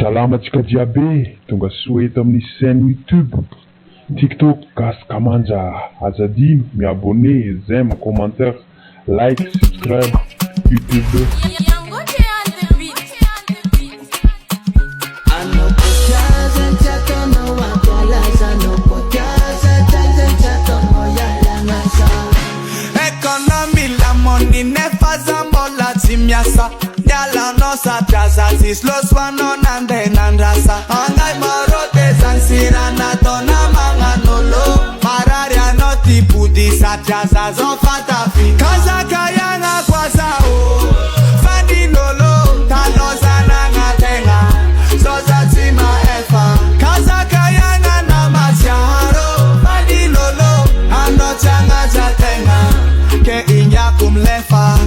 Salamatsika jiaby tonga soa eto amin'ny chaîne YouTube, TikTok, Gasy Manja. Azadino miabonné, j'aime, commentaire, like, subscribe, YouTube. Economy la money never zambola timiasa. Yala no sa traza sis los wano nande nandrasa. Angai morote sansira na tona manganolo. Mararia no tipu di sa traza zon fatafi. Kaza kaya nga kwaza o. Fandi lolo taloza na ngatenga. Soza tima efa. Kaza kaya nga na masiaro. Fandi lolo ano changa jatenga. Ke inya kumlefa.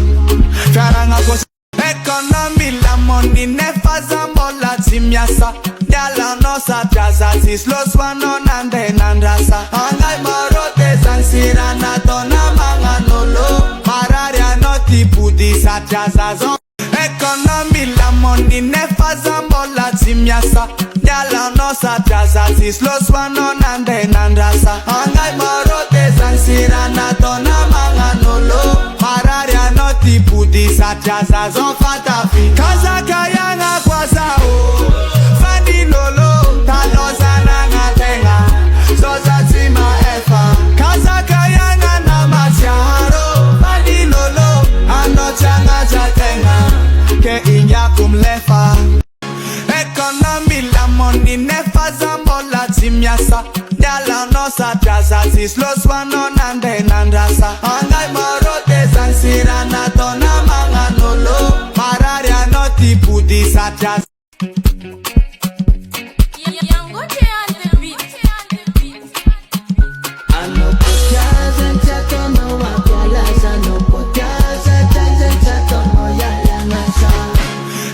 Karanga kwa economy la money never zambola timiasa. Yala no sa traza sis los wano nande nandrasa. Angai morote sansira na tona manganolo. Mararia no tipu di sa traza zon. Economy la money never zambola timiasa. Yala no sa traza sis los wano nande nandrasa. Angai morote sansira na tona manganolo. Mararia no tipu di sa traza zon fatafi. Kaza kaya nga kwaza o. Fandi lolo taloza na ngatenga. Soza tima efa. Kaza kaya nga na masiaro. Fandi lolo ano changa jatenga. Ke inya kumlefa. Economy la money never zambola timiasa. Yala no sa traza sis los wano nande nandrasa. Angai morote sansira na tona manganolo. Mararia no tipu di sa traza.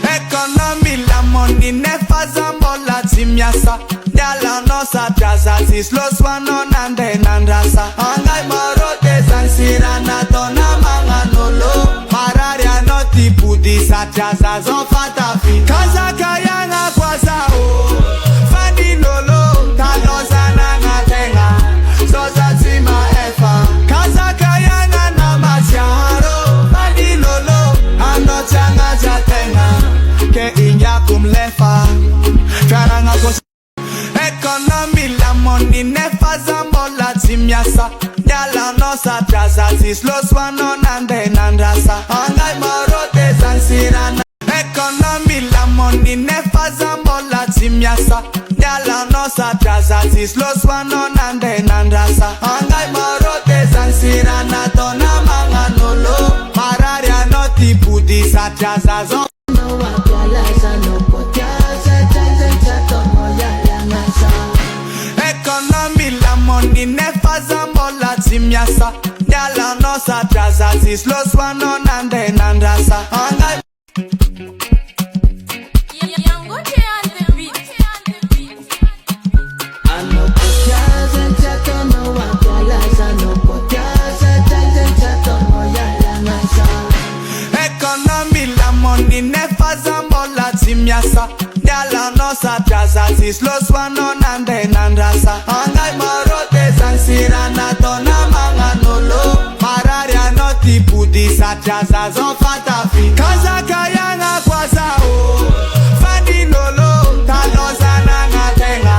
Economy la money never zambola timiasa. Yala no sa traza sis los wano nande nandrasa. Angai morote sansira na tona manganolo. Mararia no tipu di sa traza zon fatafi. Kaza kaya nga kwaza o. Fandi lolo taloza na ngatenga. Soza tima efa. Kaza kaya nga na masiaro. Fandi lolo ano changa jatenga. Ke inya kumlefa. Karanga kwa economy la money never zambola timiasa. Yala no sa traza sis los wano nande nandrasa. Angai morote sansira na. Economy la money never zambola timiasa. Yala no sa traza sis los wano nande nandrasa. Angai morote sansira na tona manganolo. Mararia no tipu di sa traza zon. Economy la money never zambola timiasa. Yala no sa traza sis los wano nande nandrasa. Angai economy la money never zambola timiasa. Yala no sa traza sis los wano nande nandrasa. Angai morote sansira na tona manganolo. Mararia no tipu di sa traza zon fatafi. Kaza kaya nga kwaza o. Fandi lolo taloza na ngatenga.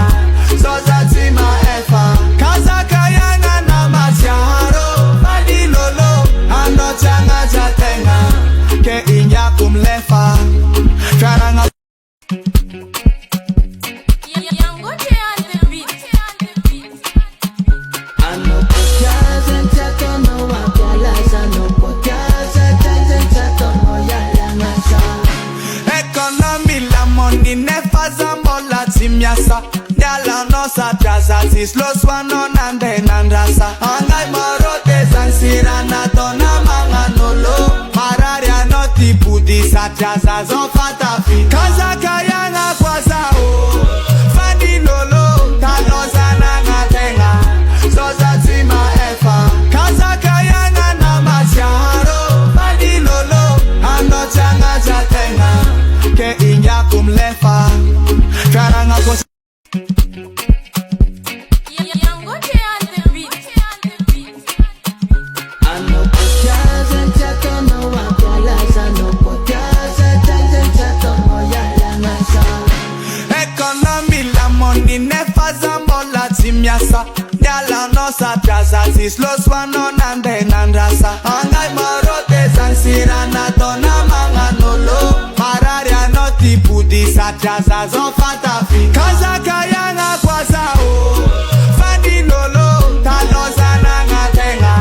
Soza tima efa. Kaza kaya nga na masiaro. Fandi lolo ano changa jatenga. Ke inya kumlefa. Karanga economy la money never zambola timiasa. Yala no sa traza sis los wano nande nandrasa. Angai morote sansira na tona manganolo. Mararia no tipu di sa traza zon fatafi. Kaza kaya nga kwaza o. Fandi lolo taloza na ngatenga. Soza tima efa. Kaza kaya nga na masiaro. Fandi lolo ano changa jatenga. Ke inya kumlefa. money never zambola timyasa. Yala no sa traza sis los wanon and then andrasa. Angai marote zansira na tona manga nolo. Mararia no tipu di sa traza zon fatafi. Kaza kayanga kwaza o. Fandi nolo taloza na ngatenga.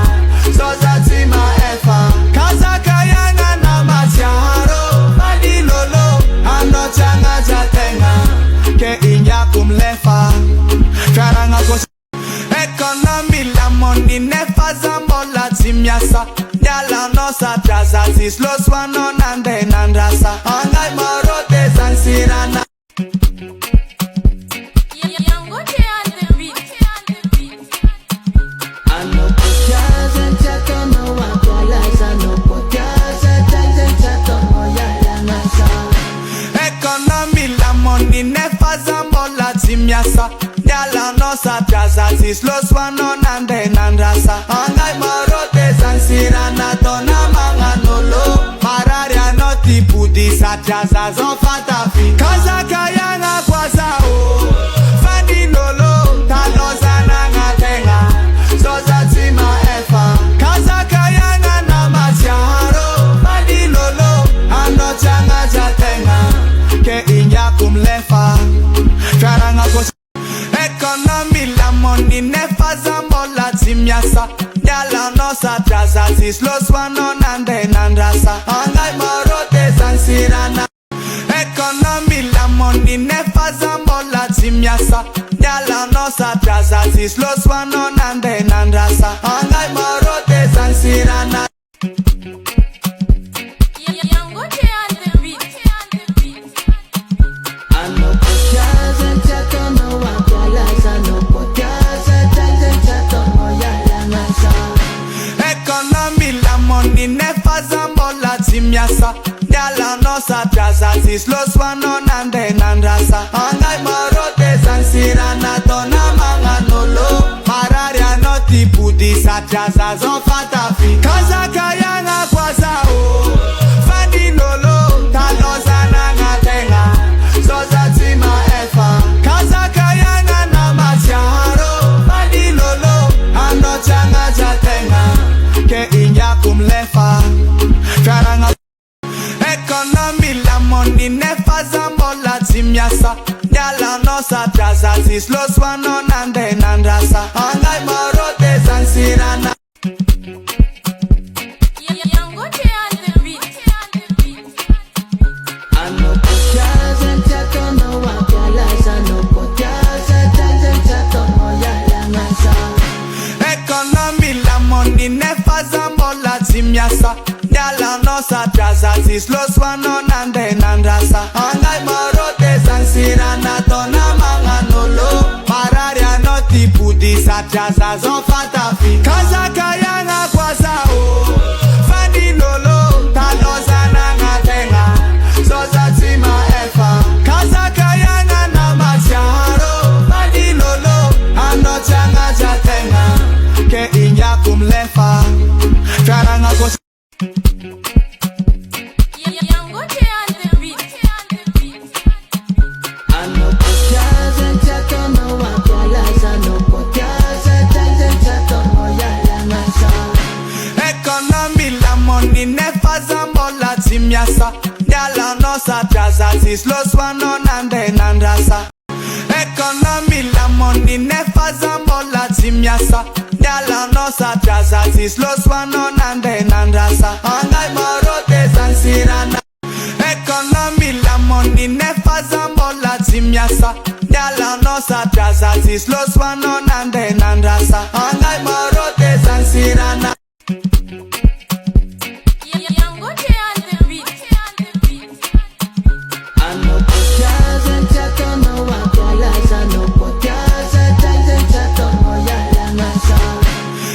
Zoza tima efa. Kaza kayanga na macharo. Fandi nolo ano changa jatenga. Ke inya kumlefa. Karanga kos. Economy la money never zambola timyasa. Yala no sa traza sis los wanon and then andrasa. Angai marote zansirana. Economy la money never zambola timyasa. Yala no sa traza sis los wanon and then andrasa. Angai marote zansirana tona manga nolo. Mararia no tipu di sa traza zon fatafi. Kaza kayanga kwaza o. Fandi nolo taloza na ngatenga. Zoza tima efa. Kaza kayanga na macharo. Fandi nolo ano changa jatenga. Ke inya kumlefa. Karanga kos. Economy la money never zambola timyasa. Yala no sa traza sis los wanon and then andrasa. Angai marote zansirana. Economy la money never zambola timyasa. Yala no sa traza sis los wanon and then andrasa. Angai marote zansirana. Economy la money never zambola timyasa. Yala no sa traza sis los wanon and then andrasa. Angai marote zansirana tona manga nolo. Mararia no tipu di sa traza zon fatafi. Kaza kayanga kwaza o. Fandi nolo taloza na ngatenga. Zoza tima efa. Kaza kayanga na macharo. Fandi nolo ano changa jatenga. Ke inya kumlefa. Karanga. Economy la money never zambola timyasa. Yala no sa traza sis los wanon and then andrasa. Angai marote zansirana. Economy la money never zambola timyasa. Yala no sa traza sis los wanon and then andrasa. Angai marote zansirana tona manga nolo. Mararia no tipu di sa traza zon fatafi. Kaza kayanga kwaza o. Fandi nolo taloza na ngatenga. Zoza tima efa. Kaza kayanga na macharo. Fandi nolo ano changa jatenga. Ke inya kumlefa. Karanga kos. Economy la money never zambola timyasa. Yala no sa traza sis los wanon and then andrasa. Economy la money never zambola timyasa. Yala no sa traza sis los wanon and then andrasa. Angai marote zansirana. Economy la money never zambola timyasa. Yala no sa traza sis los wanon and then andrasa. Angai marote zansirana.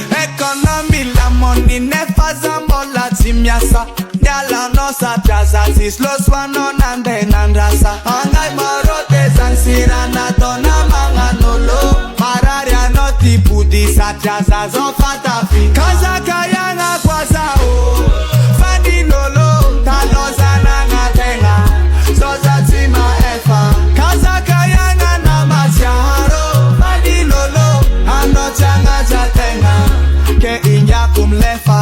Economy la money never zambola timyasa. Yala no sa traza sis los wanon and then andrasa. Angai marote zansirana tona manga nolo. Mararia no tipu di sa traza zon fatafi. Kaza kayanga kwaza o. Fandi nolo taloza na ngatenga. Zoza tima efa. Kaza kayanga na macharo. lefa